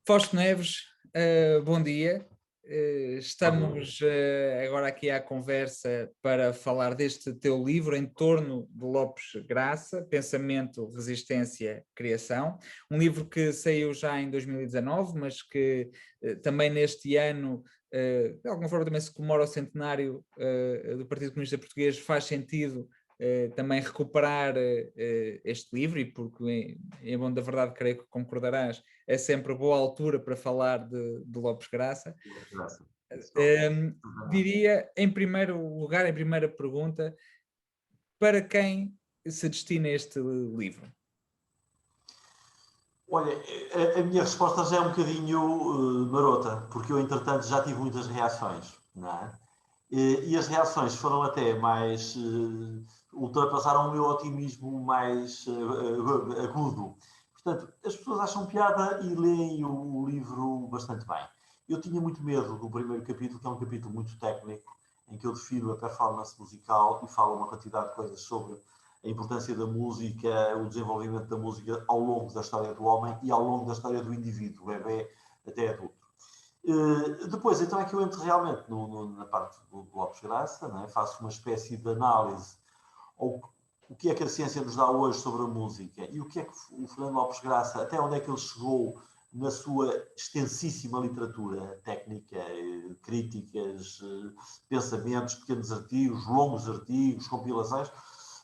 Fausto Neves, bom dia. Estamos agora aqui à conversa para falar deste teu livro em torno de Lopes Graça, Pensamento, Resistência, Criação. Um livro que saiu já em 2019, mas que também neste ano, de alguma forma também se comemora o centenário do Partido Comunista Português, faz sentido também recuperar este livro, e porque, em bom da verdade, creio que concordarás, é sempre boa altura para falar de Lopes Graça. Graça. Diria, em primeiro lugar, em primeira pergunta, para quem se destina este livro? Olha, a minha resposta já é um bocadinho marota, porque eu, entretanto, já tive muitas reações, não é? E as reações foram até mais... ultrapassaram o meu otimismo mais agudo. Portanto, as pessoas acham piada e leem o livro bastante bem. Eu tinha muito medo do primeiro capítulo, que é um capítulo muito técnico, em que eu defino a performance musical e falo uma quantidade de coisas sobre a importância da música, o desenvolvimento da música ao longo da história do homem e ao longo da história do indivíduo, bebê até adulto. Depois, então, é que eu entro realmente na parte do Lopes Graça, não é? Faço uma espécie de análise ao o que é que a ciência nos dá hoje sobre a música e o que é que o Fernando Lopes Graça, até onde é que ele chegou na sua extensíssima literatura técnica, críticas, pensamentos, pequenos artigos, longos artigos, compilações.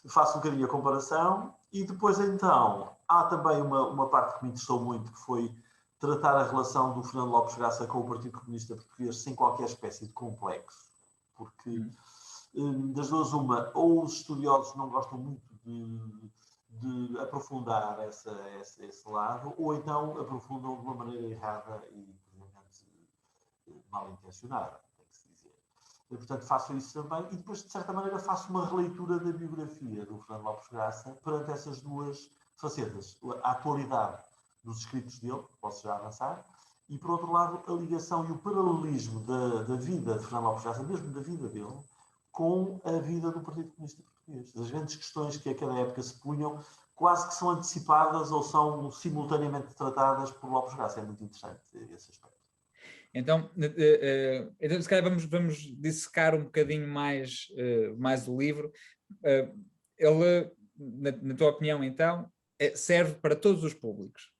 Faço um bocadinho a comparação e depois então há também uma parte que me interessou muito, que foi tratar a relação do Fernando Lopes Graça com o Partido Comunista Português sem qualquer espécie de complexo, porque das duas uma, ou os estudiosos não gostam muito de aprofundar esse lado, ou então aprofundam de uma maneira errada e provavelmente mal intencionada, tem que se dizer. E, portanto, faço isso também e depois, de certa maneira, faço uma releitura da biografia do Fernando Lopes Graça perante essas duas facetas. A atualidade dos escritos dele, posso já avançar, e, por outro lado, a ligação e o paralelismo da vida de Fernando Lopes Graça, mesmo da vida dele, com a vida do Partido Comunista Português. As grandes questões que a cada época se punham quase que são antecipadas ou são simultaneamente tratadas por Lopes Graça. É muito interessante esse aspecto. Então, se calhar vamos dissecar um bocadinho mais o livro. Ele, na tua opinião, então, serve para todos os públicos?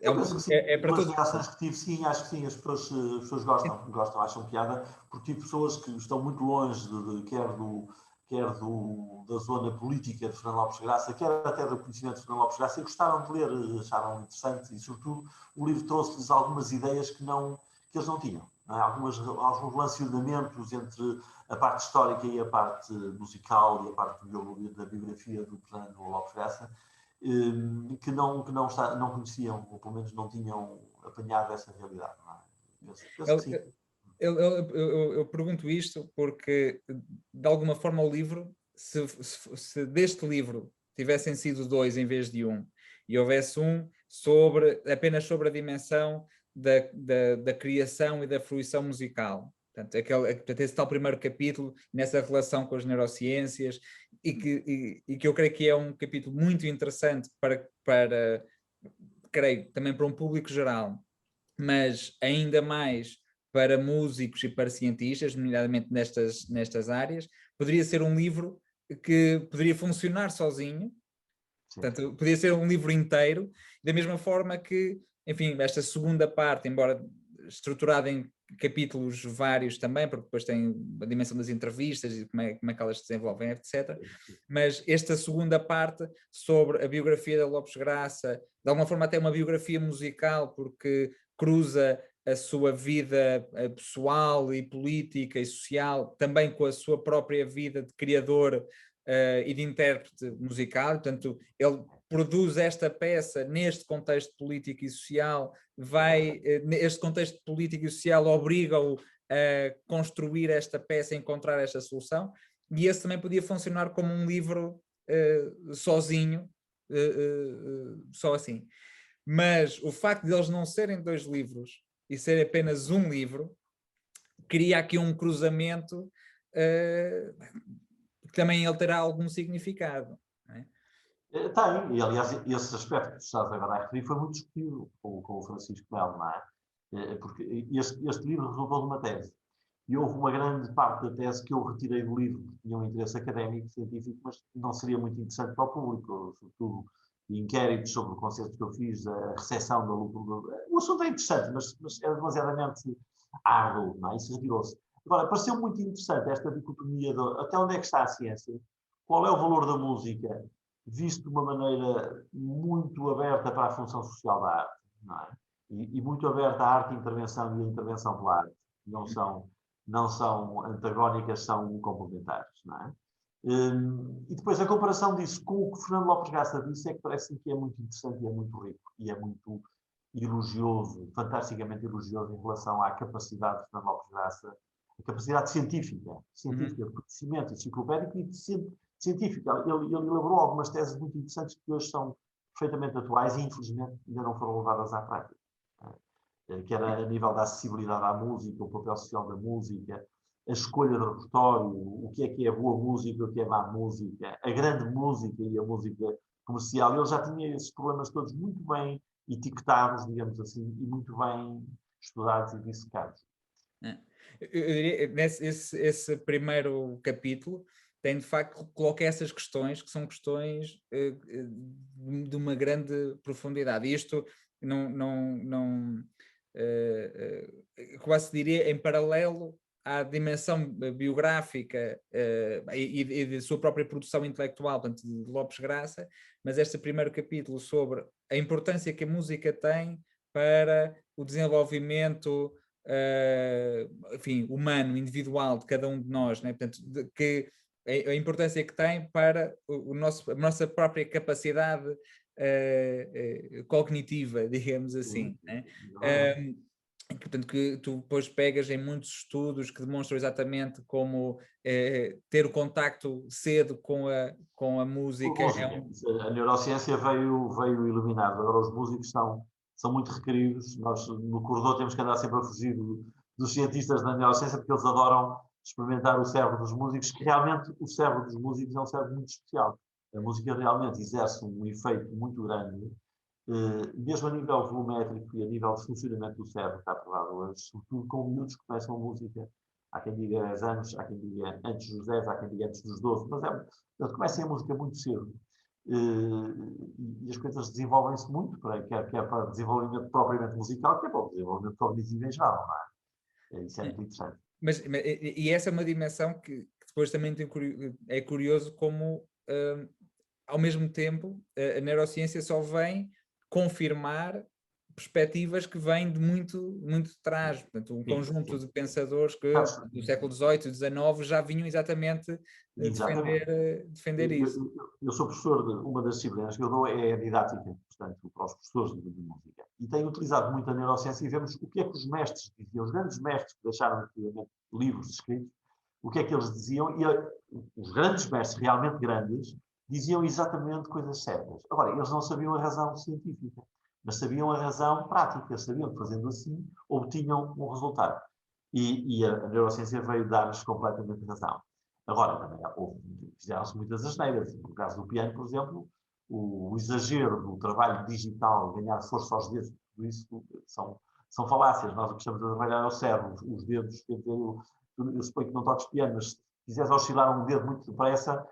Eu penso que sim. Para Pelas todos. reações que tive, sim, acho que sim. As pessoas gostam, acham piada, porque tive pessoas que estão muito longe, quer da zona política de Fernando Lopes Graça, quer até do conhecimento de Fernando Lopes Graça, e gostaram de ler, acharam interessante e, sobretudo, o livro trouxe-lhes algumas ideias que eles não tinham. Não é? Alguns relacionamentos entre a parte histórica e a parte musical e a parte da biografia do Fernando Lopes Graça, que não conheciam, ou pelo menos não tinham apanhado essa realidade. Não é? Penso que sim. Eu pergunto isto porque, de alguma forma, o livro, se deste livro tivessem sido dois em vez de um, e houvesse um apenas sobre a dimensão da criação e da fruição musical. Portanto, esse tal primeiro capítulo, nessa relação com as neurociências, e que eu creio que é um capítulo muito interessante creio, também para um público geral, mas ainda mais para músicos e para cientistas, nomeadamente nestas áreas. Poderia ser um livro que poderia funcionar sozinho. Sim. Portanto, poderia ser um livro inteiro, da mesma forma que, enfim, esta segunda parte, embora estruturada em capítulos vários também, porque depois tem a dimensão das entrevistas e como é que elas se desenvolvem, etc. Mas esta segunda parte sobre a biografia da Lopes Graça, de alguma forma até uma biografia musical, porque cruza a sua vida pessoal e política e social também com a sua própria vida de criador e de intérprete musical. Portanto, ele produz esta peça neste contexto político e social, este contexto político e social obriga-o a construir esta peça, a encontrar esta solução, e esse também podia funcionar como um livro sozinho, só assim. Mas o facto de eles não serem dois livros e ser apenas um livro, cria aqui um cruzamento que também ele terá algum significado. Não é? Tem, e aliás, esse aspecto que tu estás agora a referir foi muito discutido com o Francisco Melo, não é? Porque este livro resultou de uma tese. E houve uma grande parte da tese que eu retirei do livro, porque tinha um interesse académico, científico, mas não seria muito interessante para o público, sobretudo inquéritos sobre conceitos que eu fiz, a recepção da luta. O assunto é interessante, mas é demasiadamente árduo, não é? Isso retirou-se. Agora, pareceu muito interessante esta dicotomia de até onde é que está a ciência, qual é o valor da música, visto de uma maneira muito aberta para a função social da arte, não é? E muito aberta à arte de intervenção e a intervenção pela arte. Não são antagónicas, são complementares, não é? E depois a comparação disso com o que Fernando Lopes Gassa disse é que parece-me que é muito interessante e é muito rico e é muito elogioso, fantasticamente elogioso em relação à capacidade de Fernando Lopes Gassa, a capacidade científica, Uhum. de conhecimento enciclopédico e científica. Ele elaborou algumas teses muito interessantes que hoje são perfeitamente atuais e infelizmente ainda não foram levadas à prática. Que era a nível da acessibilidade à música, o papel social da música, a escolha de repertório, o que é boa música, o que é má música, a grande música e a música comercial. Ele já tinha esses problemas todos muito bem etiquetados, digamos assim, e muito bem estudados e dissecados. É. Eu diria, esse primeiro capítulo tem de facto, coloca essas questões que são questões de uma grande profundidade. E isto não quase diria em paralelo à dimensão biográfica e de sua própria produção intelectual, portanto, de Lopes Graça, mas este primeiro capítulo sobre a importância que a música tem para o desenvolvimento enfim, humano, individual de cada um de nós, né? Portanto, que a importância que tem para a nossa própria capacidade cognitiva, digamos assim. Né? Portanto, que tu depois pegas em muitos estudos que demonstram exatamente como ter o contacto cedo com a música é um... A neurociência veio iluminar. Agora os músicos são muito requeridos. Nós no corredor temos que andar sempre a fugir dos cientistas da neurociência porque eles adoram experimentar o cérebro dos músicos, que realmente o cérebro dos músicos é um cérebro muito especial. A música realmente exerce um efeito muito grande, mesmo a nível volumétrico e a nível de funcionamento do cérebro, está provado hoje, sobretudo com miúdos que começam a música. Há quem diga 10 anos, há quem diga antes dos 10, há quem diga antes dos 12, mas eles começam a música muito cedo. E as coisas desenvolvem-se muito, quer para desenvolvimento propriamente musical, quer para o desenvolvimento cognitivo em geral, não é? Isso é muito interessante. E essa é uma dimensão que depois também é curioso como, ao mesmo tempo, a neurociência só vem confirmar perspectivas que vêm de muito, muito de trás. Portanto, um conjunto de pensadores que do século XVIII e XIX já vinham exatamente Exatamente. defender isso. Eu sou professor de uma das disciplinas que eu dou é a didática, portanto, para os professores de música. E tenho utilizado muito a neurociência e vemos o que é que os mestres diziam, os grandes mestres que deixaram antigamente livros escritos, o que é que eles diziam, e os grandes mestres, realmente grandes, diziam exatamente coisas certas. Agora, eles não sabiam a razão científica, mas sabiam a razão prática, sabiam que fazendo assim obtinham um resultado. E a neurociência veio dar-lhes completamente razão. Agora, também fizeram-se muitas asneiras. No caso do piano, por exemplo, o exagero do trabalho digital, ganhar força aos dedos, tudo isso são falácias. Nós o que estamos a trabalhar é o cérebro, os dedos. Eu suponho que não toques piano, mas se quiseres oscilar um dedo muito depressa,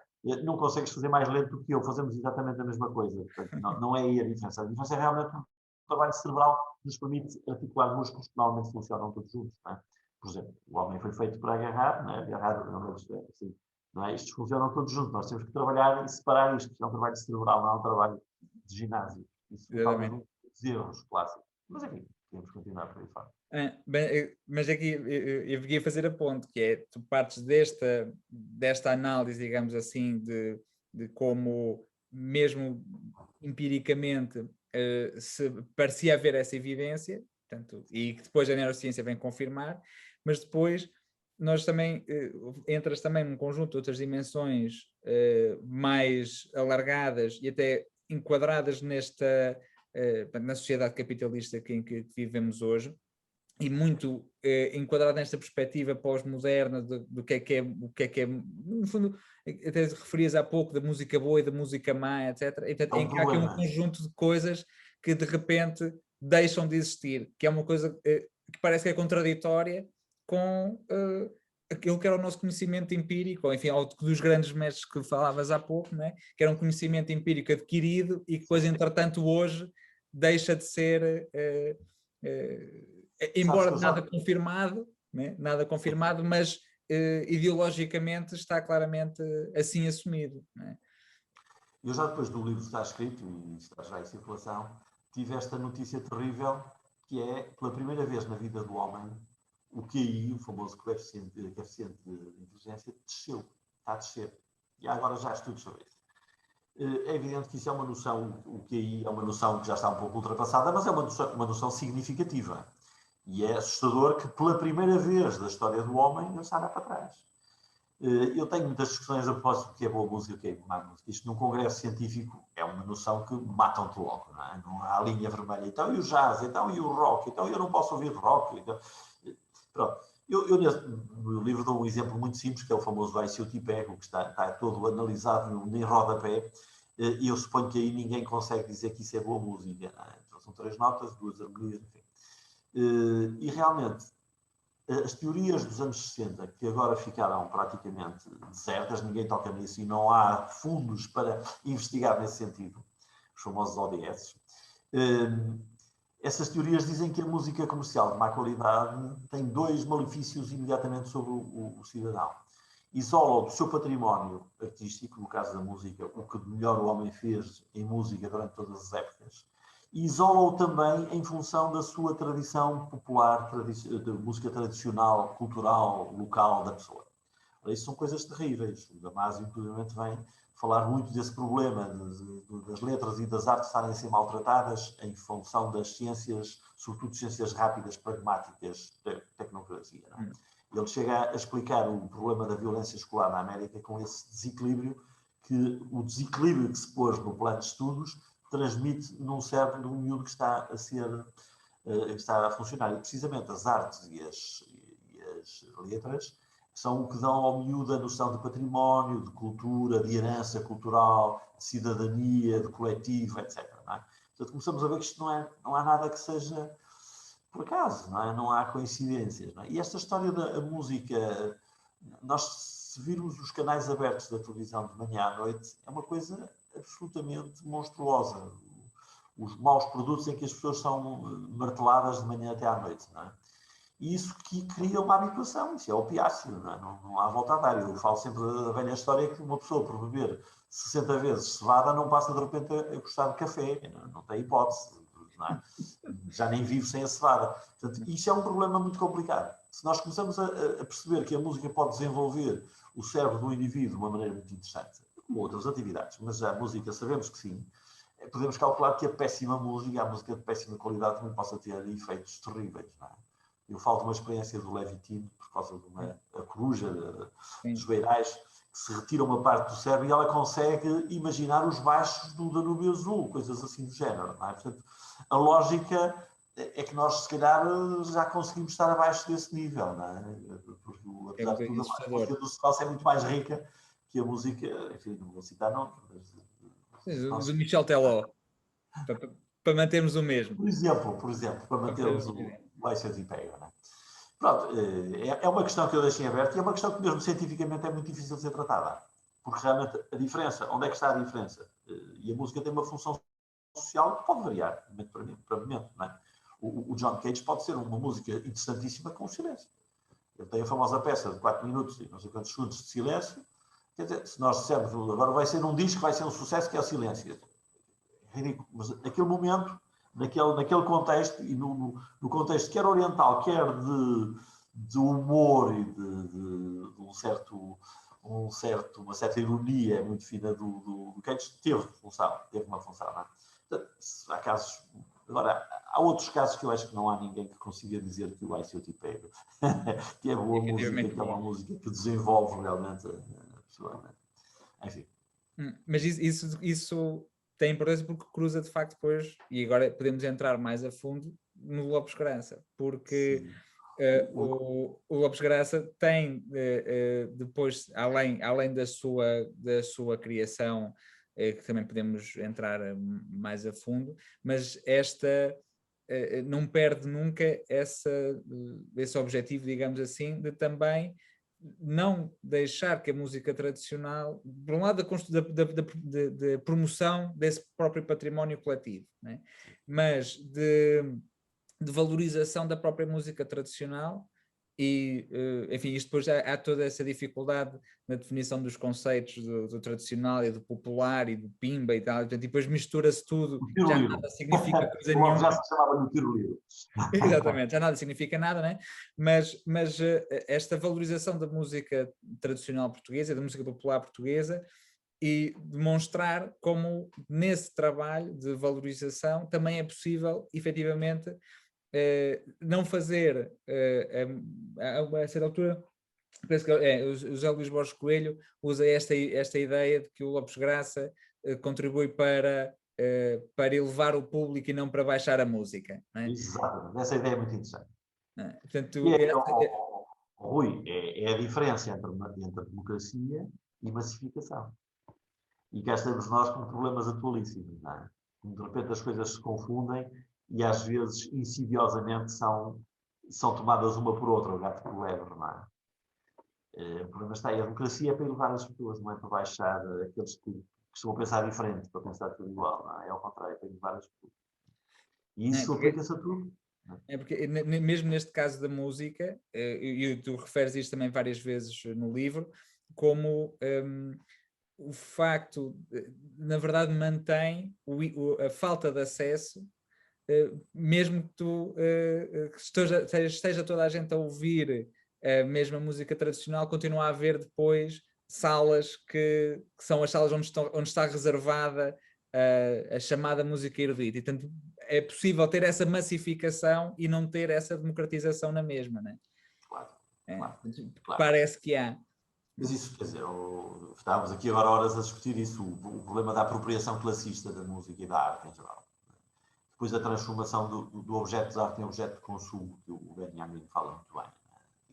não consegues fazer mais lento do que eu. Fazemos exatamente a mesma coisa. Portanto, não é aí a diferença. A diferença é realmente o trabalho cerebral que nos permite articular músculos que normalmente funcionam todos juntos. Não é? Por exemplo, o homem foi feito para agarrar, não é? Agarrar, assim, não é? Estes funcionam todos juntos. Nós temos que trabalhar e separar isto. Isto é um trabalho cerebral, não é um trabalho de ginásio. Isso foi talvez um dos erros clássicos. Mas enfim, podemos continuar por aí fora. Mas aqui eu fiquei a fazer a ponte, que é, tu partes desta análise, digamos assim, de como mesmo empiricamente se parecia haver essa evidência, portanto, e que depois a neurociência vem confirmar, mas depois nós também entras também num conjunto de outras dimensões mais alargadas e até enquadradas na sociedade capitalista em que vivemos hoje, e muito enquadrado nesta perspectiva pós-moderna do que é, o que é, no fundo, até te referias há pouco da música boa e da música má, etc. Então, em que há aqui um conjunto de coisas que de repente deixam de existir, que é uma coisa que parece que é contraditória com aquilo que era o nosso conhecimento empírico, ou enfim, dos grandes mestres que falavas há pouco, né? Que era um conhecimento empírico adquirido e que depois, entretanto, hoje deixa de ser... embora nada confirmado, né? Nada confirmado, mas ideologicamente está claramente assim assumido. Né? Eu já depois do livro estar escrito, e está já em circulação, tive esta notícia terrível, que é, pela primeira vez na vida do homem, o QI, o famoso coeficiente de inteligência, desceu, está a descer. E há agora já estudos sobre isso. É evidente que isso é uma noção, o QI é uma noção que já está um pouco ultrapassada, mas é uma noção significativa. E é assustador que, pela primeira vez da história do homem, ele está a dar para trás. Eu tenho muitas discussões a propósito do que é boa música e o que é má música. Isto num congresso científico é uma noção que matam-te logo, não é? Não há a linha vermelha. Então, e o jazz? Então, e o rock? Então, eu não posso ouvir rock? Então, pronto. No livro dou um exemplo muito simples, que é o famoso ICOT Pego, que está todo analisado em rodapé, e eu suponho que aí ninguém consegue dizer que isso é boa música. Então, são 3 notas, 2 harmonias, enfim. E realmente, as teorias dos anos 60, que agora ficaram praticamente desertas, ninguém toca nisso e não há fundos para investigar nesse sentido, os famosos ODS, essas teorias dizem que a música comercial de má qualidade tem 2 malefícios imediatamente sobre o cidadão. Isola-o do seu património artístico, no caso da música, o que de melhor o homem fez em música durante todas as épocas, e isola-o também em função da sua tradição popular, de música tradicional, cultural, local da pessoa. Isso são coisas terríveis. O Damasio, inclusive, vem falar muito desse problema das letras e das artes estarem a ser maltratadas em função das ciências, sobretudo ciências rápidas, pragmáticas, tecnocracia. Não é? Ele chega a explicar o problema da violência escolar na América com esse desequilíbrio, que o desequilíbrio que se pôs no plano de estudos transmite num cérebro de um miúdo que está a funcionar. E precisamente as artes e as letras são o que dão ao miúdo a noção de património, de cultura, de herança cultural, de cidadania, de coletivo, etc. Não é? Portanto, começamos a ver que isto não há nada que seja por acaso, não é? Não há coincidências. Não é? E esta história da música, nós se virmos os canais abertos da televisão de manhã à noite, é uma coisa absolutamente monstruosa. Os maus produtos em que as pessoas são marteladas de manhã até à noite, não é? E isso que cria uma habituação, isso é opiáceo, não há volta a dar. Eu falo sempre da velha história que uma pessoa, por beber 60 vezes cevada, não passa de repente a gostar de café, não tem hipótese, não é? Já nem vive sem a cevada. Portanto, isso é um problema muito complicado. Se nós começamos a perceber que a música pode desenvolver o cérebro do indivíduo de uma maneira muito interessante, como outras atividades, mas já a música sabemos que sim, podemos calcular que a péssima música, a música de péssima qualidade, também possa ter efeitos terríveis, não é? Eu falo de uma experiência do Levitine, por causa de a coruja dos beirais, que se retira uma parte do cérebro e ela consegue imaginar os baixos do Danúbio Azul, coisas assim do género. Não é? Portanto, a lógica é que nós, se calhar, já conseguimos estar abaixo desse nível. Não é? Porque, apesar de tudo, a música do Strauss é muito mais rica que a música, enfim, não vou citar nomes, do Michel Teló, para mantermos o mesmo. Por exemplo, para mantermos o ICOT Pego. Não é? Pronto, é uma questão que eu deixei aberta e é uma questão que mesmo cientificamente é muito difícil de ser tratada. Porque realmente a diferença, onde é que está a diferença? E a música tem uma função social que pode variar, de momento para momento. Não é? O John Cage pode ser uma música interessantíssima com silêncio. Ele tem a famosa peça de 4 minutos e não sei quantos segundos de silêncio. Quer dizer, se nós dissermos agora vai ser um disco, vai ser um sucesso, que é o silêncio. É ridículo. Mas naquele momento, naquele contexto, e no contexto quer oriental, quer de humor e de uma certa ironia muito fina do Cage, teve uma função. Não é? Portanto, há casos. Agora, há outros casos que eu acho que não há ninguém que consiga dizer que o ICOT Pego, que é boa música, que é uma música que desenvolve realmente a pessoa. Enfim. Mas isso tem importância porque cruza de facto depois, e agora podemos entrar mais a fundo, no Lopes Graça, porque Sim. o Lopes Graça tem depois, além da sua criação, que também podemos entrar mais a fundo, mas esta não perde nunca esse objetivo, digamos assim, de também não deixar que a música tradicional, por um lado, da promoção desse próprio património coletivo, né? Mas de valorização da própria música tradicional e, enfim, isto depois há toda essa dificuldade na definição dos conceitos do tradicional e do popular e do pimba e tal, portanto, e depois mistura-se tudo, O tiro já livre. nada significa coisa O Lopes já nenhuma. se chamava no tiro livre. Exatamente, já nada significa nada, né? Mas esta valorização da música tradicional portuguesa, da música popular portuguesa, e demonstrar como nesse trabalho de valorização também é possível, efetivamente, não fazer, a certa altura, penso que o José Luís Borges Coelho usa esta ideia de que o Lopes Graça contribui para elevar o público e não para baixar a música. Não é? Exatamente. Essa ideia é muito interessante. Não é? Portanto, E é, Rui, é a diferença entre democracia e massificação. E cá estamos nós com problemas atualíssimos, não é? De repente as coisas se confundem e às vezes insidiosamente são tomadas uma por outra, o gato por lebre, não é? O problema está aí, a democracia é para elevar as pessoas, não é para baixar aqueles que costumam pensar diferente, para pensar tudo igual, não é? É ao contrário, é para elevar as pessoas. E isso aplica-se a tudo. É porque mesmo neste caso da música, e tu referes isto também várias vezes no livro, como o facto, na verdade, mantém a falta de acesso, mesmo que que esteja toda a gente a ouvir a mesma música tradicional, continua a haver depois salas que são as salas onde está reservada a chamada música erudita. E, portanto, é possível ter essa massificação e não ter essa democratização na mesma, né? Claro, Claro. claro. Parece que há. Mas isso, quer dizer, estávamos aqui agora horas a discutir isso, o problema da apropriação classista da música e da arte em geral. Depois a transformação do objeto de arte em objeto de consumo, que o Benjamin fala muito bem.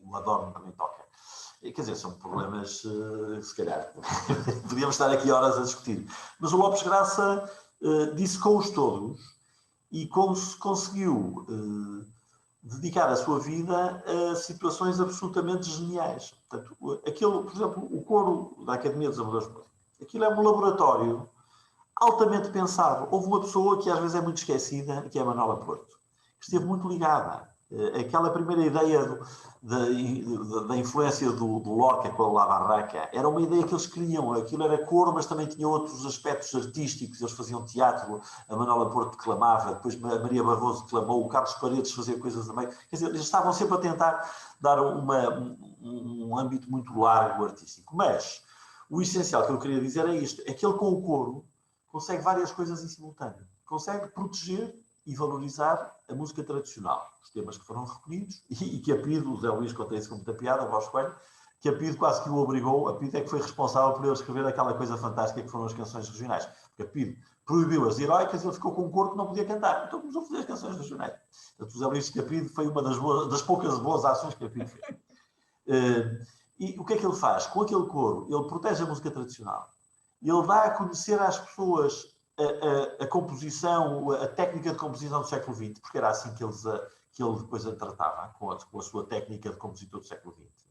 O Adorno também toca. Quer dizer, são problemas, se calhar, podíamos estar aqui horas a discutir. Mas o Lopes Graça dissecou-os todos e conseguiu dedicar a sua vida a situações absolutamente geniais. Portanto, por exemplo, o coro da Academia dos Amadores de Música, aquilo é um laboratório altamente pensado. Houve uma pessoa que às vezes é muito esquecida, que é a Manuela Porto, que esteve muito ligada. Aquela primeira ideia da influência do Lorca com a La Barraca era uma ideia que eles queriam. Aquilo era coro, mas também tinha outros aspectos artísticos. Eles faziam teatro, a Manuela Porto declamava, depois a Maria Barroso declamou, o Carlos Paredes fazia coisas também. Quer dizer, eles estavam sempre a tentar dar um âmbito muito largo artístico. Mas o essencial que eu queria dizer é isto, é que ele com o coro consegue várias coisas em simultâneo. Consegue proteger e valorizar a música tradicional, os temas que foram recolhidos, e que a PIDE, o Zé Luís conta isso com muita piada, o Borges Coelho, que a PIDE quase que o obrigou, a PIDE é que foi responsável por ele escrever aquela coisa fantástica que foram as canções regionais, porque a PIDE proibiu as heroicas e ele ficou com um coro que não podia cantar, então começou a fazer as canções regionais. Portanto, o Zé Luís que a PIDE foi uma das poucas boas ações que a PIDE fez. E o que é que ele faz? Com aquele coro, ele protege a música tradicional, ele dá a conhecer às pessoas a composição, a técnica de composição do século XX, porque era assim que ele depois a tratava, com a sua técnica de compositor do século XX.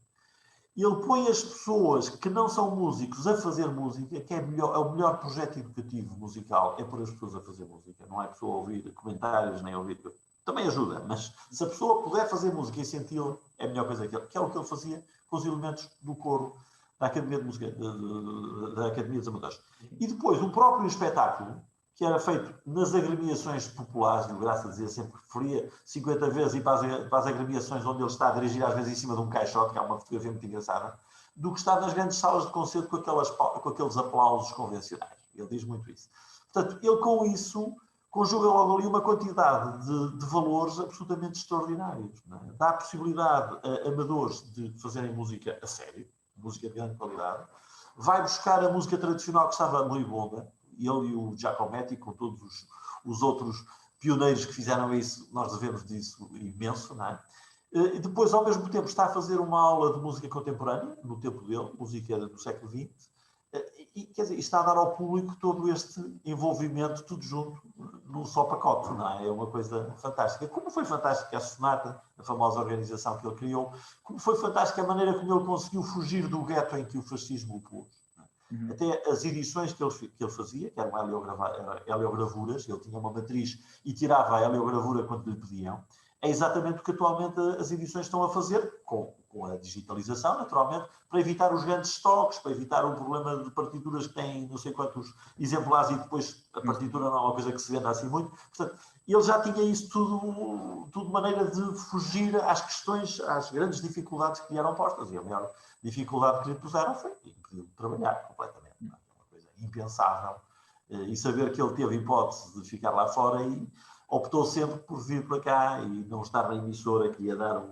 Ele põe as pessoas que não são músicos a fazer música, que é o melhor projeto educativo musical, é pôr as pessoas a fazer música, não é a pessoa a ouvir comentários, nem a ouvir... Também ajuda, mas se a pessoa puder fazer música e senti-la, é a melhor coisa que é o que ele fazia com os elementos do coro da Academia de Música, da Academia dos Amadores. E depois, o próprio espetáculo, que era feito nas agremiações populares, e o Graça dizia sempre que preferia 50 vezes ir para as agremiações onde ele está a dirigir, às vezes em cima de um caixote, que é uma fotografia muito engraçada, do que estar nas grandes salas de concerto com aqueles aplausos convencionais. Ele diz muito isso. Portanto, ele com isso conjuga logo ali uma quantidade de valores absolutamente extraordinários. Não é? Dá a possibilidade a amadores de fazerem música a sério, música de grande qualidade, vai buscar a música tradicional que estava moribunda, ele e o Giacometti, com todos os outros pioneiros que fizeram isso, nós devemos disso imenso, não é? E depois, ao mesmo tempo, está a fazer uma aula de música contemporânea, no tempo dele, música do século XX, e quer dizer, está a dar ao público todo este envolvimento, tudo junto, num só pacote, não é? É uma coisa fantástica. Como foi fantástica a Sonata, a famosa organização que ele criou, como foi fantástica a maneira como ele conseguiu fugir do gueto em que o fascismo o pôs. Até as edições que ele fazia, que eram heliogravuras, ele tinha uma matriz e tirava a heliogravura quando lhe pediam, é exatamente o que atualmente as edições estão a fazer, com a digitalização, naturalmente, para evitar os grandes estoques, para evitar o problema de partituras que têm não sei quantos exemplares e depois a partitura não é uma coisa que se venda assim muito. Portanto, ele já tinha isso tudo de maneira de fugir às questões, às grandes dificuldades que lhe eram postas. E a maior dificuldade que lhe puseram foi impedir de trabalhar completamente. É uma coisa impensável. E saber que ele teve hipótese de ficar lá fora e optou sempre por vir para cá e não estar na emissora que ia dar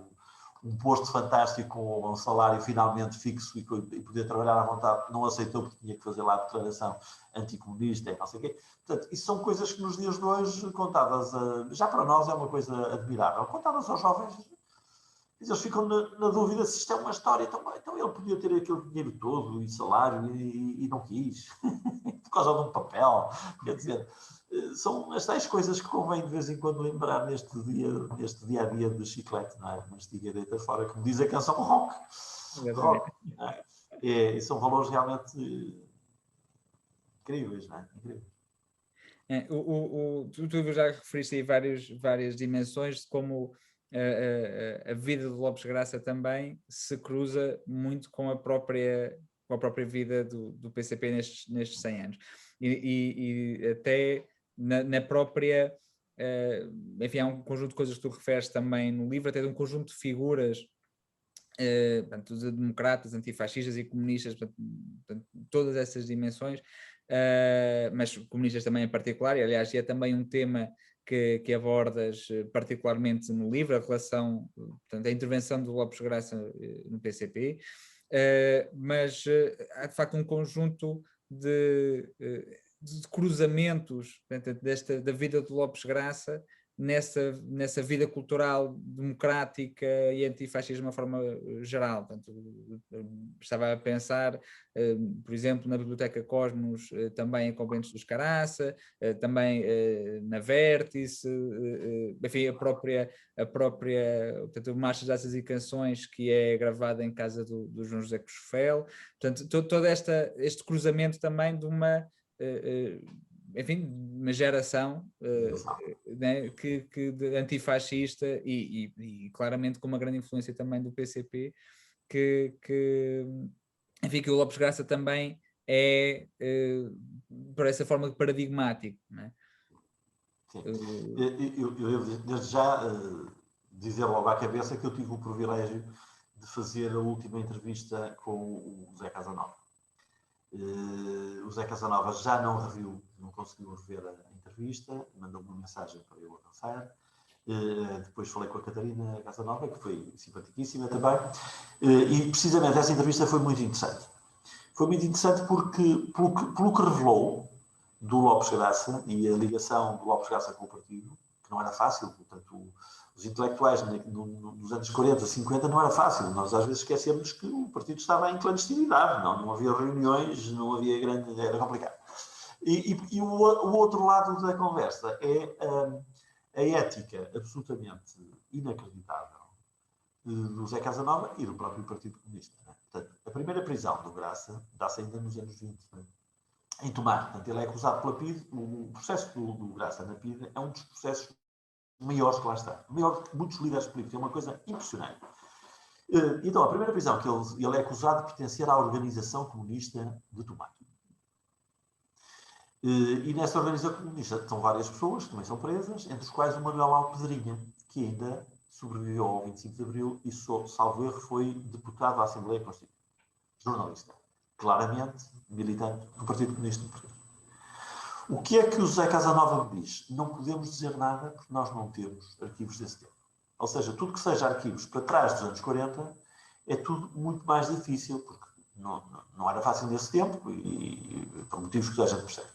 um posto fantástico com um salário finalmente fixo e poder trabalhar à vontade. Não aceitou porque tinha que fazer lá a declaração anticomunista e não sei o quê. Portanto, isso são coisas que nos dias de hoje, contadas, já para nós é uma coisa admirável. Contadas aos jovens, eles ficam na dúvida se isto é uma história. Então ele podia ter aquele dinheiro todo e salário e não quis, por causa de um papel. Quer dizer, são as tais coisas que convém de vez em quando lembrar neste dia a dia de chiclete, não é? Uma estiga deita fora, como diz a canção rock. Não é? E são valores realmente incríveis, não é? Incríveis. Tu já referiste aí várias dimensões de como a vida do Lopes Graça também se cruza muito com a própria vida do PCP nestes 100 anos. E até na própria... enfim, há um conjunto de coisas que tu referes também no livro, até de um conjunto de figuras, portanto, de democratas, antifascistas e comunistas, portanto, todas essas dimensões, mas comunistas também em particular, e aliás é também um tema que abordas particularmente no livro, a relação, portanto, a intervenção do Lopes Graça no PCP, mas há de facto um conjunto de cruzamentos, portanto, da vida do Lopes Graça nessa vida cultural democrática e antifascista de uma forma geral. Portanto, estava a pensar, por exemplo, na Biblioteca Cosmos, também em Conventos dos Caraça, também na Vértice, enfim, a própria portanto, Marchas, Datas e Canções, que é gravada em casa do João José Cochofel. Portanto, todo este cruzamento também de uma... enfim, uma geração né, de antifascista e claramente com uma grande influência também do PCP, enfim, que o Lopes Graça também é, por essa forma, paradigmático. Não é? Eu devo desde já dizer logo à cabeça que eu tive o privilégio de fazer a última entrevista com o Zé Casanova. O Zé Casanova já não reviu, não conseguiu rever a entrevista, mandou-me uma mensagem para eu avançar. Depois falei com a Catarina Casanova, que foi simpaticíssima também, e precisamente essa entrevista foi muito interessante. Foi muito interessante porque, pelo que revelou do Lopes Graça e a ligação do Lopes Graça com o partido, que não era fácil, portanto, os intelectuais nos anos 40, 50 não era fácil. Nós às vezes esquecemos que o partido estava em clandestinidade, não havia reuniões, não havia grande... era complicado. E o outro lado da conversa é a ética absolutamente inacreditável do Zé Casanova e do próprio Partido Comunista. Né? Portanto, a primeira prisão do Graça dá-se ainda nos anos 20, né? Em Tomar. Portanto, ele é acusado pela PIDE. O processo do Graça na PIDE é um dos processos maiores que lá está. Maior que muitos líderes políticos. É uma coisa impressionante. Então, a primeira prisão que ele é acusado de pertencer à organização comunista de Tomar. E nessa organização comunista estão várias pessoas que também são presas, entre as quais o Manuel Alpedrinha, que ainda sobreviveu ao 25 de Abril e, salvo erro, foi deputado à Assembleia Constituinte. Jornalista. Claramente militante do Partido Comunista Português. O que é que o José Casanova me diz? Não podemos dizer nada porque nós não temos arquivos desse tempo. Ou seja, tudo que seja arquivos para trás dos anos 40 é tudo muito mais difícil, porque não era fácil nesse tempo e por motivos que a gente percebe.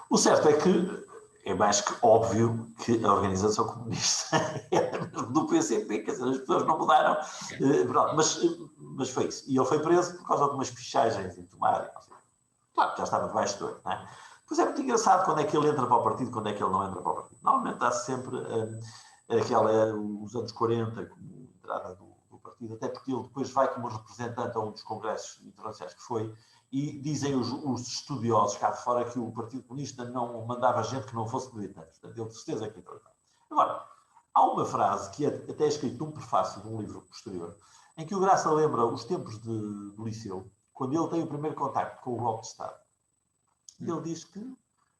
O certo é que é mais que óbvio que a organização comunista era do PCP, quer dizer, as pessoas não mudaram, mas foi isso. E ele foi preso por causa de umas pichagens em Tomar. Claro, já estava debaixo de olho, não é? Pois é muito engraçado quando é que ele entra para o partido, quando é que ele não entra para o partido. Normalmente há sempre os anos 40 como entrada do partido, até porque ele depois vai como representante a um dos congressos internacionais que foi, e dizem os estudiosos cá de fora que o Partido Comunista não mandava gente que não fosse militante. Portanto, ele de certeza que entrou. Agora, há uma frase que é até escrita num prefácio de um livro posterior, em que o Graça lembra os tempos do Liceu, quando ele tem o primeiro contacto com o Golpe de Estado. E ele diz que,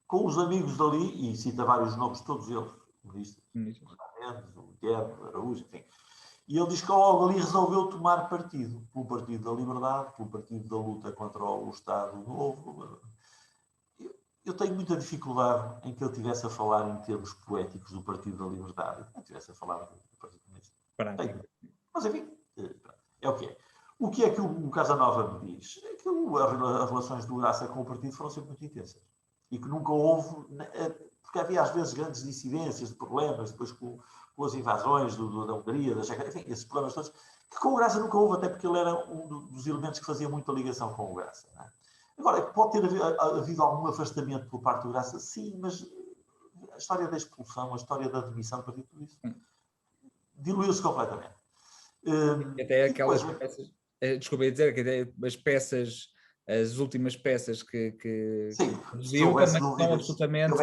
com os amigos dali, e cita vários nomes, todos eles, comunistas, o Guedes, o Araújo, enfim. E ele diz que logo ali resolveu tomar partido, pelo Partido da Liberdade, pelo Partido da Luta contra o Estado Novo. Eu tenho muita dificuldade em que ele estivesse a falar em termos poéticos do Partido da Liberdade, não estivesse a falar do Partido Comunista. Mas enfim, é o que é. O que é que o Casanova me diz? É que as relações do Graça com o partido foram sempre muito intensas. E que nunca houve, porque havia às vezes grandes dissidências, de problemas, depois com as invasões da Hungria, da Checa, enfim, esses problemas todos, que com o Graça nunca houve, até porque ele era um dos elementos que fazia muita ligação com o Graça. Não é? Agora, pode ter havido algum afastamento por parte do Graça? Sim, mas a história da expulsão, a história da demissão, tudo isso, diluiu-se completamente. Até aquelas peças, desculpa dizer, que até as peças, as últimas peças que produziu também são absolutamente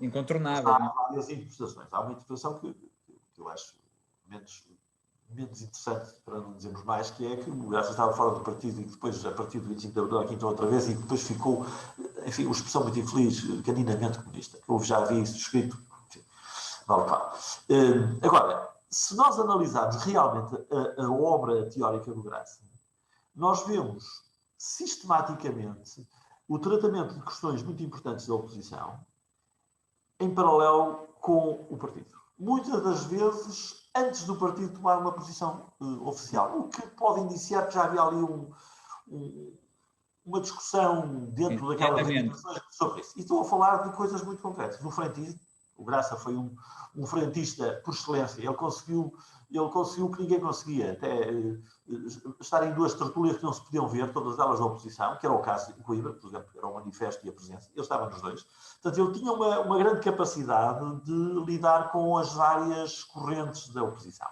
incontornáveis. Há várias interpretações. Há uma interpretação que eu acho menos interessante, para não dizermos mais, que é que o Graça estava fora do partido e depois, a partir do 25 de Abril, aqui entrou outra vez e depois ficou, enfim, uma expressão muito infeliz, caninamente comunista. Eu já vi isso escrito. Enfim, vale para. Agora, se nós analisarmos realmente a obra teórica do Graça, nós vemos sistematicamente o tratamento de questões muito importantes da oposição em paralelo com o partido. Muitas das vezes antes do partido tomar uma posição oficial, o que pode indiciar que já havia ali uma discussão dentro daquelas reivindicações sobre isso. E estou a falar de coisas muito concretas. No frentismo, o Graça foi um frentista por excelência. Ele conseguiu que ninguém conseguia, até estar em duas tertúlias que não se podiam ver, todas elas da oposição, que era o caso de Coimbra, por exemplo, era o Manifesto e a Presença. Ele estava nos dois. Portanto, ele tinha uma grande capacidade de lidar com as várias correntes da oposição.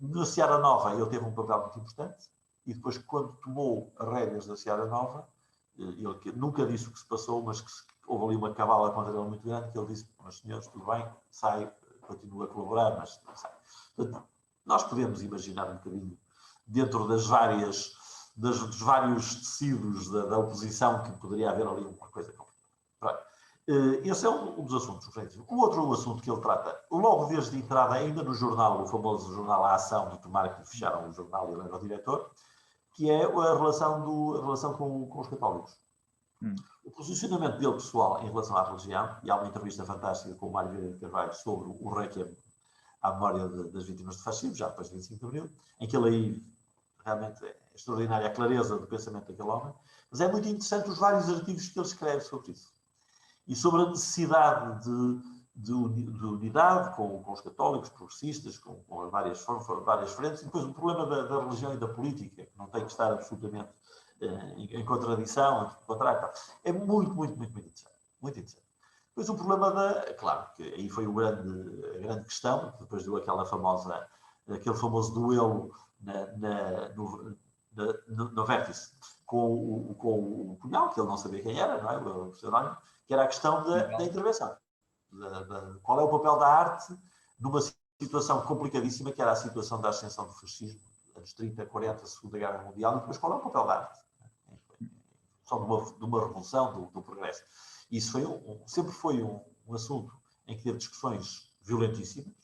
Na Seara Nova, ele teve um papel muito importante, e depois, quando tomou as rédeas da Seara Nova, ele nunca disse o que se passou, mas que houve ali uma cabala contra ele muito grande, que ele disse, mas senhores, tudo bem, sai, continua a colaborar, mas não sai. Portanto, nós podemos imaginar um bocadinho, dentro dos vários tecidos da oposição, que poderia haver ali uma coisa complicada. Esse é um dos assuntos. O outro assunto que ele trata, logo desde a entrada, ainda no jornal, o famoso jornal A Ação de Tomar, que fecharam o jornal e ele era o diretor, que é a relação com os católicos. O posicionamento dele pessoal em relação à religião, e há uma entrevista fantástica com o Mário Vieira de Carvalho sobre o Requiem à memória das vítimas do fascismo, já depois de 25 de Abril, em que ele aí realmente é extraordinária a clareza do pensamento daquele homem, mas é muito interessante os vários artigos que ele escreve sobre isso. E sobre a necessidade de unidade com os católicos, progressistas, com várias frentes, e depois o problema da religião e da política, que não tem que estar absolutamente em contradição, contrário. É muito, muito, muito, muito interessante. Muito interessante. Depois o problema claro, que aí foi a grande questão, depois deu aquele famoso duelo no Vértice com o Cunhal, que ele não sabia quem era, não é? O pseudónimo, que era a questão da intervenção. Qual é o papel da arte numa situação complicadíssima, que era a situação da ascensão do fascismo, anos 30, 40, Segunda Guerra Mundial, e depois qual é o papel da arte? De uma revolução, do progresso. Isso sempre foi um assunto em que teve discussões violentíssimas.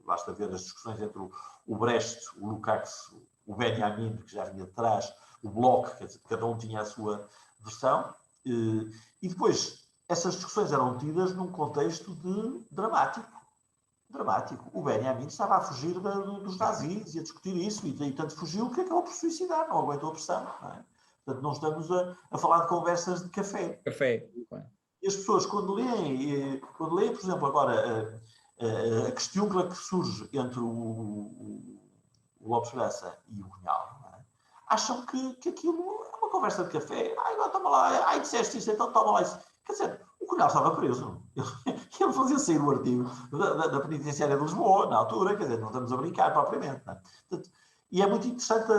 Basta ver as discussões entre o Brecht, o Lukács, o Benjamin, que já vinha de trás, o Bloch, quer dizer, cada um tinha a sua versão. E depois, essas discussões eram tidas num contexto dramático. O Benjamin estava a fugir dos nazis e a discutir isso, e tanto fugiu que acabou por suicidar, não aguentou a pressão. Não é? Portanto, não estamos a falar de conversas de café. Claro. E as pessoas, quando leem, por exemplo, agora a questiúncula que surge entre o Lopes Graça e o Cunhal, não é? Acham que aquilo é uma conversa de café. Ai, agora toma lá, ai, disseste isso, então toma lá isso. Quer dizer, o Cunhal estava preso. Ele fazia sair o artigo da penitenciária de Lisboa, na altura, quer dizer, não estamos a brincar propriamente. Não é? Portanto, e é muito interessante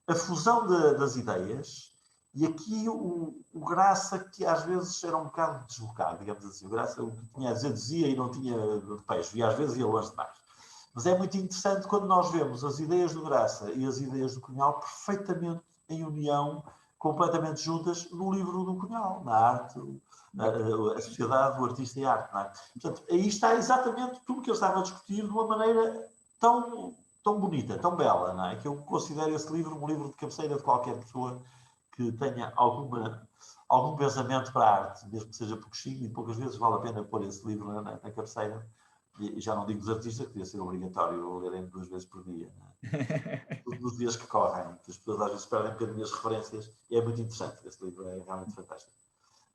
a fusão das ideias. E aqui o Graça, que às vezes era um bocado deslocado, digamos assim. O Graça, o que tinha a dizer, dizia e não tinha de peixe. E às vezes ia longe demais. Mas é muito interessante quando nós vemos as ideias do Graça e as ideias do Cunhal perfeitamente em união, completamente juntas, no livro do Cunhal, na arte, a sociedade, o artista e a arte. Não é? Portanto, aí está exatamente tudo que eu estava a discutir de uma maneira tão bonita, tão bela, não é? Que eu considero esse livro um livro de cabeceira de qualquer pessoa que tenha algum pensamento para a arte, mesmo que seja pouquinho, e poucas vezes vale a pena pôr esse livro na cabeceira. E já não digo dos artistas, que devia ser obrigatório lerem 2 vezes por dia. Dos dias que correm, que as pessoas às vezes perdem um bocadinho as referências, e é muito interessante. Esse livro é realmente fantástico.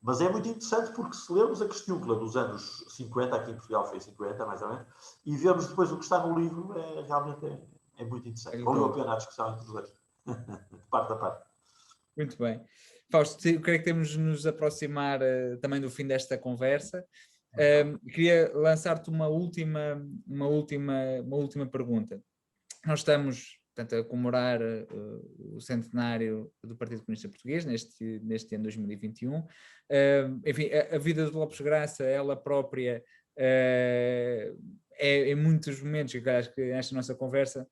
Mas é muito interessante porque se lermos a questiúncula dos anos 50, aqui em Portugal foi 50, mais ou menos, e vemos depois o que está no livro, realmente é muito interessante. Valeu a pena a discussão entre os dois, de parte a parte. Muito bem. Fausto, eu creio que temos de nos aproximar também do fim desta conversa. Queria lançar-te uma última pergunta. Nós estamos, portanto, a comemorar o centenário do Partido Comunista Português neste ano 2021. Enfim, a vida de Lopes Graça, ela própria, em muitos momentos, que acho que nesta nossa conversa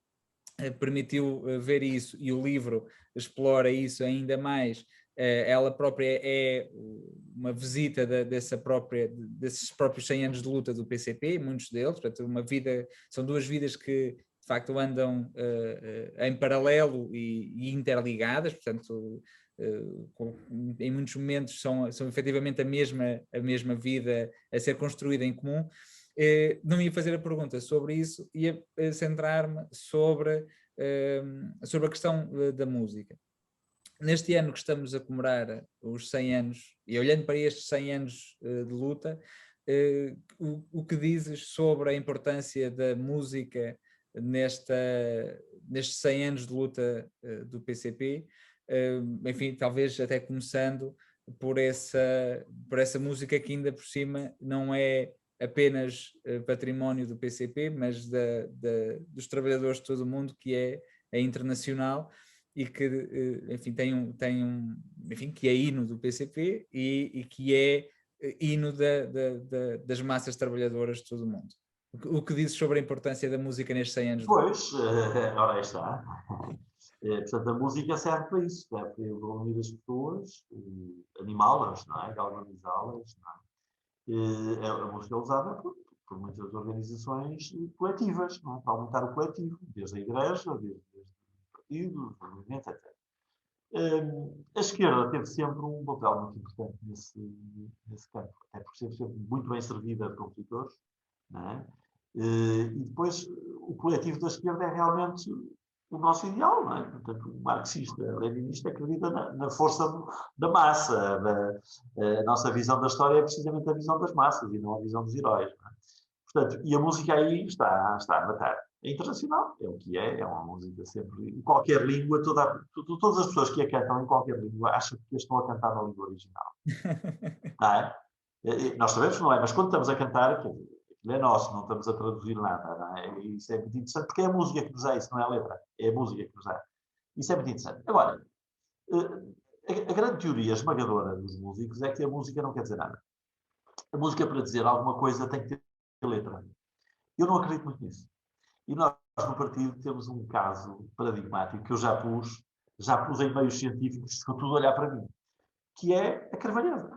permitiu ver isso, e o livro explora isso ainda mais. Ela própria é uma visita desses próprios 100 anos de luta do PCP, muitos deles, portanto, são 2 vidas que de facto andam em paralelo e interligadas, portanto, em muitos momentos são efetivamente a mesma vida a ser construída em comum. Não ia fazer a pergunta sobre isso, ia centrar-me sobre a questão da música. Neste ano que estamos a comemorar os 100 anos, e olhando para estes 100 anos de luta, o que dizes sobre a importância da música nestes 100 anos de luta do PCP? Enfim, talvez até começando por essa música que ainda por cima não é apenas património do PCP, mas dos trabalhadores de todo o mundo, que é internacional e que, enfim, enfim, que é hino do PCP e que é hino das massas trabalhadoras de todo o mundo. O que dizes sobre a importância da música nestes 100 anos? Pois, ora aí está. Portanto, a música serve para isso, serve para reunir as pessoas, animá-las, não é? Galvanizá-las, não é? A música é usada por muitas organizações coletivas, não é? Para aumentar o coletivo, desde a igreja, desde partidos, movimentos, etc. A esquerda teve sempre um papel muito importante nesse campo, até porque sempre muito bem servida de compositores, não é? E depois o coletivo da esquerda é realmente o nosso ideal, não é? Portanto, o marxista, leninista acredita na força da massa. A nossa visão da história é precisamente a visão das massas e não a visão dos heróis. Não é? Portanto, e a música aí está a matar. É internacional, é o que é uma música sempre, em qualquer língua, todas as pessoas que a cantam em qualquer língua acham que estão a cantar na língua original. Não é? Nós sabemos que não é, mas quando estamos a cantar, aquilo é nosso, não estamos a traduzir nada. Não é? Isso é muito interessante, porque é a música que nos dá isso, não é a letra, é a música que nos dá. Isso é muito interessante. Agora, a grande teoria esmagadora dos músicos é que a música não quer dizer nada. A música, para dizer alguma coisa, tem que ter letra. Eu não acredito muito nisso. E nós, no partido, temos um caso paradigmático que eu já pus em meios científicos, ficou tudo a olhar para mim, que é a Carvalheza.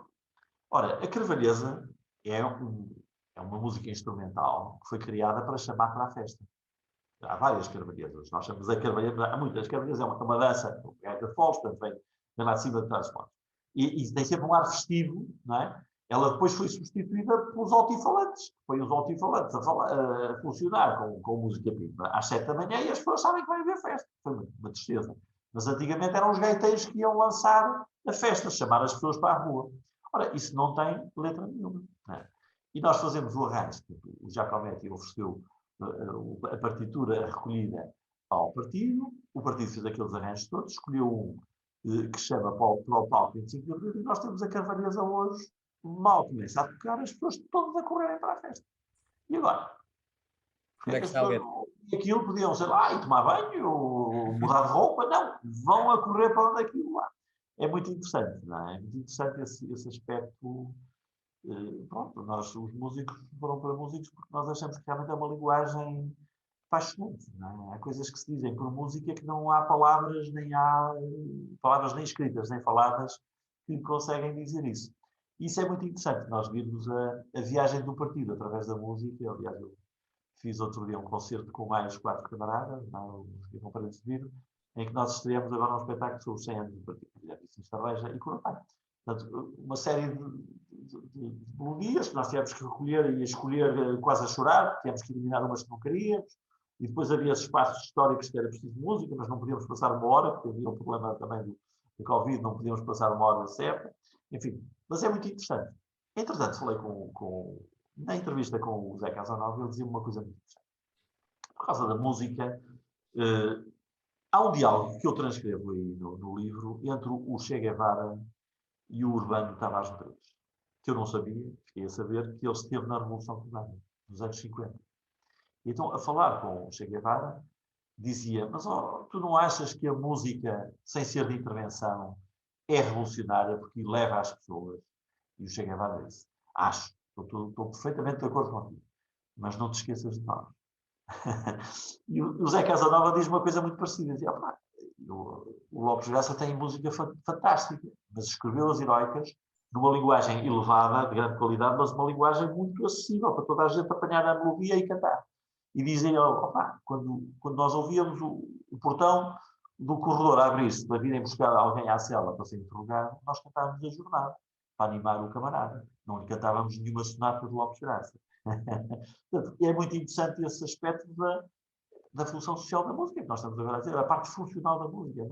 Ora, a Carvalheza é uma música instrumental que foi criada para chamar para a festa. Há várias Carvalhezas. Nós chamamos a Carvalheza, há muitas. Carvalheza é uma dança, é de foles, portanto, vem lá de cima de trás de foles. E tem sempre um ar festivo, não é? Ela depois foi substituída pelos altifalantes. Foi os altifalantes a funcionar com música prima às 7 da manhã e as pessoas sabem que vai haver festa. Foi uma tristeza. Mas antigamente eram os gaiteiros que iam lançar a festa, chamar as pessoas para a rua. Ora, isso não tem letra nenhuma. Não é? E nós fazemos o arranjo. O Giacometti ofereceu a partitura recolhida ao partido, o partido fez aqueles arranjos todos, escolheu um que se chama para o palco 25 de Abril, e nós temos a Cavalheza hoje, mal começa a tocar, as pessoas todas a correrem para a festa. E agora? Onde é que está a letra? Aquilo podiam ser lá e tomar banho, ou mudar de roupa, não, vão a correr para onde aquilo lá. É muito interessante, não é? É muito interessante esse aspecto. Pronto, nós, os músicos, foram para músicos porque nós achamos que realmente é uma linguagem apaixonante, não é? Há coisas que se dizem por música que não há palavras, nem há palavras nem escritas, nem faladas, que conseguem dizer isso. Isso é muito interessante, nós virmos a viagem do partido através da música. Aliás, eu fiz outro dia um concerto com mais 4 camaradas, não, os conferências de vidro, em que nós estreamos agora um espetáculo sobre os 100 anos do partido. Isso em Estarreja e Corupá. Portanto, uma série de melodias que nós tivemos que recolher e escolher quase a chorar, tivemos que eliminar umas que não queríamos, e depois havia esses espaços históricos que era preciso música, mas não podíamos passar uma hora, porque havia o problema também do Covid, não podíamos passar uma hora certa. Enfim, mas é muito interessante. Entretanto, falei na entrevista com o Zé Casanova, ele dizia uma coisa muito interessante. Por causa da música, há um diálogo que eu transcrevo aí no livro entre o Che Guevara e o Urbano Tavares Rodrigues, que eu não sabia, fiquei a saber que ele esteve na Revolução Cubana, nos anos 50. E então, a falar com o Che Guevara, dizia, mas tu não achas que a música, sem ser de intervenção, é revolucionária porque leva às pessoas? E o Che Guevara disse, acho, estou perfeitamente de acordo contigo, mas não te esqueças de nós. E o Zé Casanova diz uma coisa muito parecida, dizia, o Lopes Graça tem música fantástica, mas escreveu as heroicas numa linguagem elevada, de grande qualidade, mas uma linguagem muito acessível para toda a gente apanhar a melodia e cantar. E dizem, quando nós ouvíamos o portão do corredor a abrir-se para virem buscar alguém à cela para ser interrogado, nós cantávamos a jornada, para animar o camarada. Não lhe cantávamos nenhuma sonata de Lopes Graça. Portanto, é muito interessante esse aspecto da função social da música, que nós estamos agora a dizer, a parte funcional da música.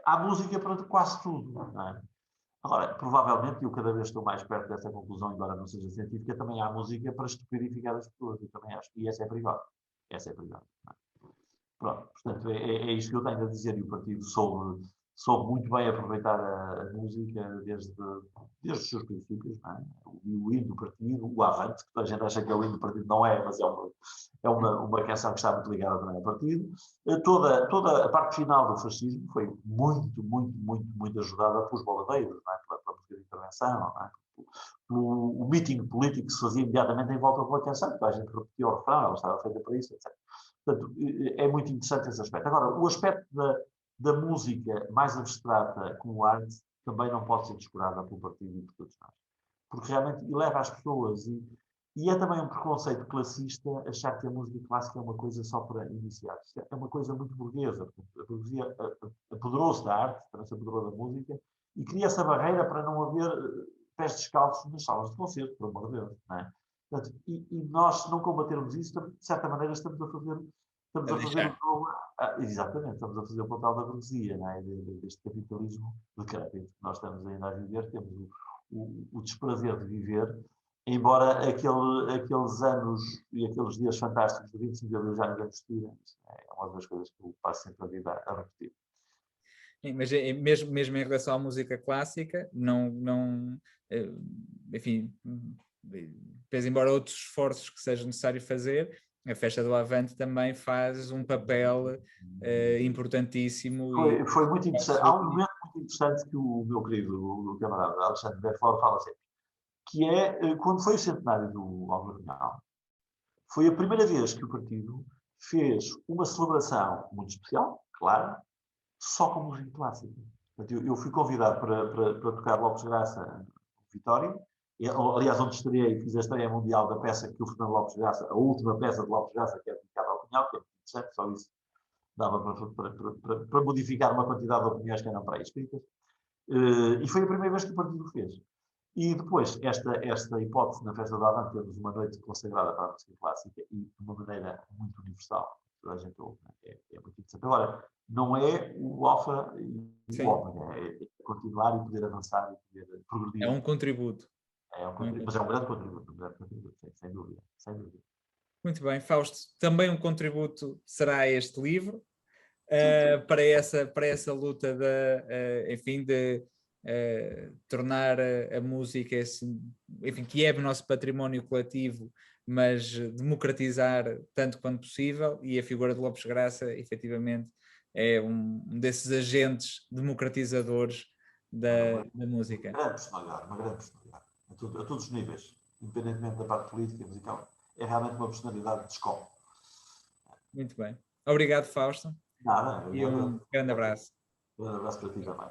Há música para quase tudo. Não é? Agora, provavelmente, eu cada vez estou mais perto dessa conclusão, embora não seja científica, também há música para estupidificar as pessoas, eu também acho. E essa é perigosa. Essa é perigosa. Pronto, portanto, é isto que eu tenho a dizer, e o partido soube muito bem aproveitar a música desde os seus princípios, não é? O hino do partido, o Avante, que toda a gente acha que é o hino do partido, não é, mas é uma canção que está muito ligada também ao partido. Toda a parte final do fascismo foi muito, muito, muito, muito ajudada pelos boladeiros, não é? Pela música de intervenção, não é? O meeting político que se fazia imediatamente em volta de uma canção, que a gente repetia o refrão, ela estava feita para isso, etc. Portanto, é muito interessante esse aspecto. Agora, o aspecto da música mais abstrata como arte também não pode ser descurada pelo partido e por todos nós. Porque realmente leva as pessoas e é também um preconceito classista achar que a música clássica é uma coisa só para iniciados. É uma coisa muito burguesa. A burguesia apoderou-se da arte, também se apoderou da música, e cria essa barreira para não haver pés descalços nas salas de concerto, por amor de Deus. Não é? Portanto, e nós, se não combatermos isso, de certa maneira estamos a fazer exatamente, estamos a fazer o papel da burguesia, não é? Deste capitalismo decrépito que nós estamos ainda a viver, temos o desprazer de viver, embora aqueles anos e aqueles dias fantásticos de 25 de abril já ninguém nos tira. É uma das coisas que eu passo sempre a vida a repetir. Mas mesmo em relação à música clássica, enfim, pese embora outros esforços que seja necessário fazer, a Festa do Avante também faz um papel importantíssimo. Foi muito interessante. Há um momento muito interessante que o meu querido camarada Alexandre Berford fala sempre, que é quando foi o centenário do Álvaro Cunhal, foi a primeira vez que o partido fez uma celebração muito especial, claro, só com música clássica. Eu fui convidado para tocar Lopes Graça no Vitória, aliás, onde estreiei, fiz a estreia mundial da peça que o Fernando Lopes Graça, a última peça de Lopes Graça, que é dedicada ao Cunhal, que é muito interessante, só isso dava para modificar uma quantidade de opiniões que eram pré-escritas. E foi a primeira vez que o partido o fez. E depois, esta hipótese na Festa da Avante, temos uma noite consagrada para a música clássica e de uma maneira muito universal. toda a gente ouve, né? É muito interessante. Agora, não é o alfa e o ômega, é continuar e poder avançar e poder progredir. É um contributo. Mas é um grande contributo, sem dúvida, sem dúvida. Muito bem, Fausto, também um contributo será este livro. Para essa luta enfim, de tornar a música enfim, que é o nosso património coletivo, mas democratizar tanto quanto possível, e a figura de Lopes Graça efetivamente é um desses agentes democratizadores da música. Uma grande personalidade, a todos os níveis, independentemente da parte política, musical, é realmente uma personalidade de escola. Muito bem. Obrigado, Fausto, Nada, e um grande abraço. um grande abraço para ti também.